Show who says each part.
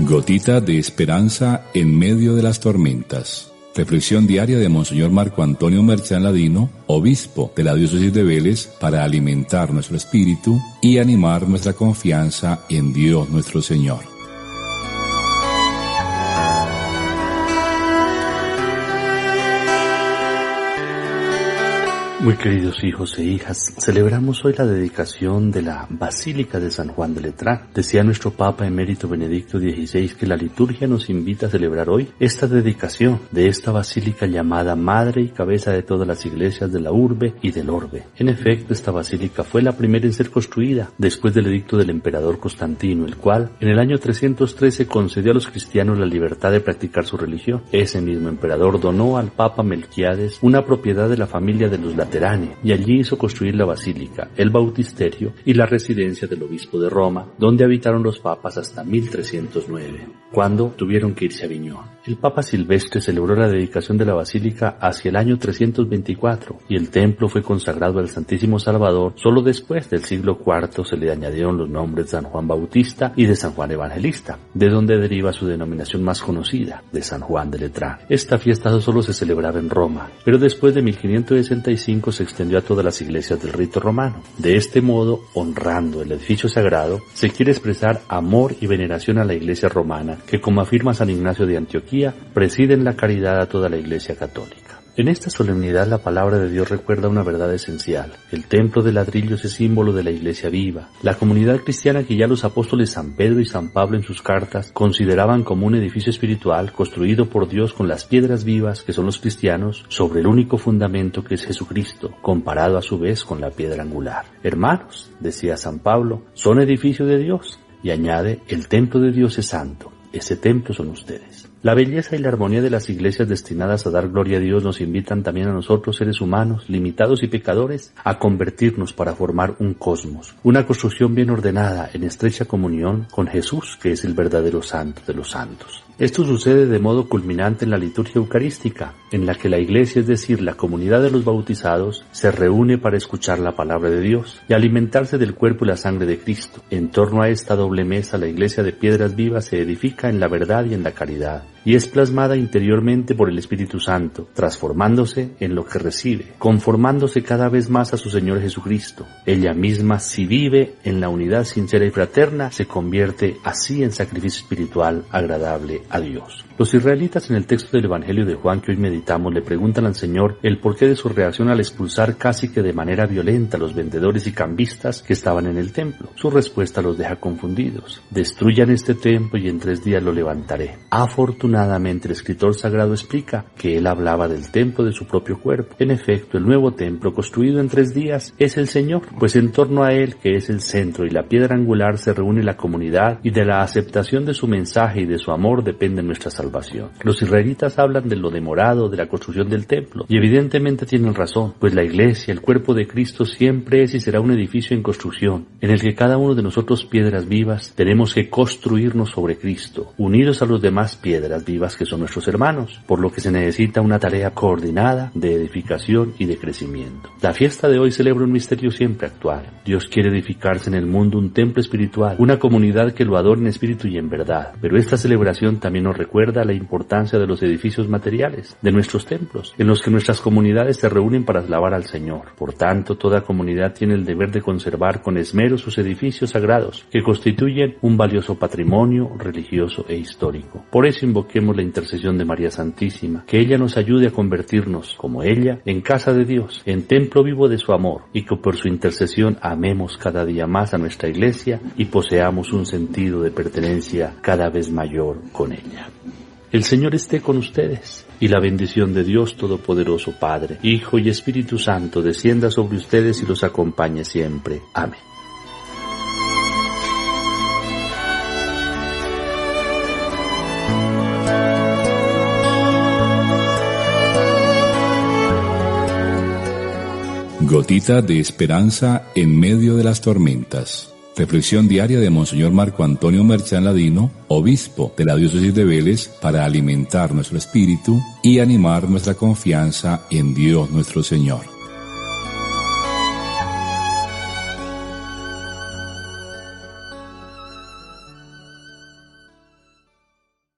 Speaker 1: Gotita de esperanza en medio de las tormentas. Reflexión diaria de Monseñor Marco Antonio Merchán Ladino, obispo de la diócesis de Vélez, para alimentar nuestro espíritu y animar nuestra confianza en Dios nuestro Señor.
Speaker 2: Muy queridos hijos e hijas, celebramos hoy la dedicación de la Basílica de San Juan de Letrán. Decía nuestro Papa Emérito Benedicto XVI que la liturgia nos invita a celebrar hoy esta dedicación de esta basílica llamada Madre y Cabeza de todas las iglesias de la urbe y del orbe. En efecto, esta basílica fue la primera en ser construida después del edicto del emperador Constantino, el cual en el año 313 concedió a los cristianos la libertad de practicar su religión. Ese mismo emperador donó al Papa Melquíades una propiedad de la familia de los Laterani, y allí hizo construir la basílica, el bautisterio y la residencia del obispo de Roma, donde habitaron los papas hasta 1309, cuando tuvieron que irse a Aviñón. El Papa Silvestre celebró la dedicación de la basílica hacia el año 324 y el templo fue consagrado al Santísimo Salvador. Solo después del siglo IV se le añadieron los nombres de San Juan Bautista y de San Juan Evangelista, de donde deriva su denominación más conocida, de San Juan de Letrán. Esta fiesta no solo se celebraba en Roma, pero después de 1565 se extendió a todas las iglesias del rito romano. De este modo, honrando el edificio sagrado, se quiere expresar amor y veneración a la iglesia romana, que, como afirma San Ignacio de Antioquía, presiden la caridad a toda la Iglesia católica. En esta solemnidad la palabra de Dios recuerda una verdad esencial. El templo de ladrillos es símbolo de la Iglesia viva. La comunidad cristiana que ya los apóstoles San Pedro y San Pablo en sus cartas consideraban como un edificio espiritual construido por Dios con las piedras vivas que son los cristianos sobre el único fundamento que es Jesucristo, comparado a su vez con la piedra angular. Hermanos, decía San Pablo, son edificio de Dios. Y añade, el templo de Dios es santo. Ese templo son ustedes. La belleza y la armonía de las iglesias destinadas a dar gloria a Dios nos invitan también a nosotros, seres humanos, limitados y pecadores, a convertirnos para formar un cosmos, una construcción bien ordenada en estrecha comunión con Jesús, que es el verdadero santo de los santos. Esto sucede de modo culminante en la liturgia eucarística, en la que la iglesia, es decir, la comunidad de los bautizados, se reúne para escuchar la palabra de Dios y alimentarse del cuerpo y la sangre de Cristo. En torno a esta doble mesa, la iglesia de piedras vivas se edifica en la verdad y en la caridad, y es plasmada interiormente por el Espíritu Santo, transformándose en lo que recibe, conformándose cada vez más a su Señor Jesucristo. Ella misma, si vive en la unidad sincera y fraterna, se convierte así en sacrificio espiritual agradable a Dios. Los israelitas, en el texto del Evangelio de Juan que hoy meditamos, le preguntan al Señor el porqué de su reacción al expulsar casi que de manera violenta a los vendedores y cambistas que estaban en el templo. Su respuesta los deja confundidos. Destruyan este templo y en 3 días lo levantaré. Afortunadamente, el escritor sagrado explica que él hablaba del templo de su propio cuerpo. En efecto, el nuevo templo, construido en 3 días, es el Señor, pues en torno a él, que es el centro y la piedra angular, se reúne la comunidad, y de la aceptación de su mensaje y de su amor depende nuestra salvación. Los israelitas hablan de lo demorado de la construcción del templo, y evidentemente tienen razón, pues la iglesia, el cuerpo de Cristo, siempre es y será un edificio en construcción, en el que cada uno de nosotros, piedras vivas, tenemos que construirnos sobre Cristo, unidos a los demás piedras vivas que son nuestros hermanos, por lo que se necesita una tarea coordinada de edificación y de crecimiento. La fiesta de hoy celebra un misterio siempre actual. Dios quiere edificarse en el mundo un templo espiritual, una comunidad que lo adore en espíritu y en verdad, pero esta celebración también nos recuerda la importancia de los edificios materiales, de nuestros templos, en los que nuestras comunidades se reúnen para alabar al Señor. Por tanto, toda comunidad tiene el deber de conservar con esmero sus edificios sagrados, que constituyen un valioso patrimonio religioso e histórico. Por eso invoquemos la intercesión de María Santísima, que ella nos ayude a convertirnos, como ella, en casa de Dios, en templo vivo de su amor, y que por su intercesión amemos cada día más a nuestra iglesia y poseamos un sentido de pertenencia cada vez mayor con ella. El Señor esté con ustedes, y la bendición de Dios Todopoderoso, Padre, Hijo y Espíritu Santo, descienda sobre ustedes y los acompañe siempre. Amén.
Speaker 1: Gotita de esperanza en medio de las tormentas. Reflexión diaria de Monseñor Marco Antonio Merchán Ladino, obispo de la diócesis de Vélez, para alimentar nuestro espíritu y animar nuestra confianza en Dios nuestro Señor.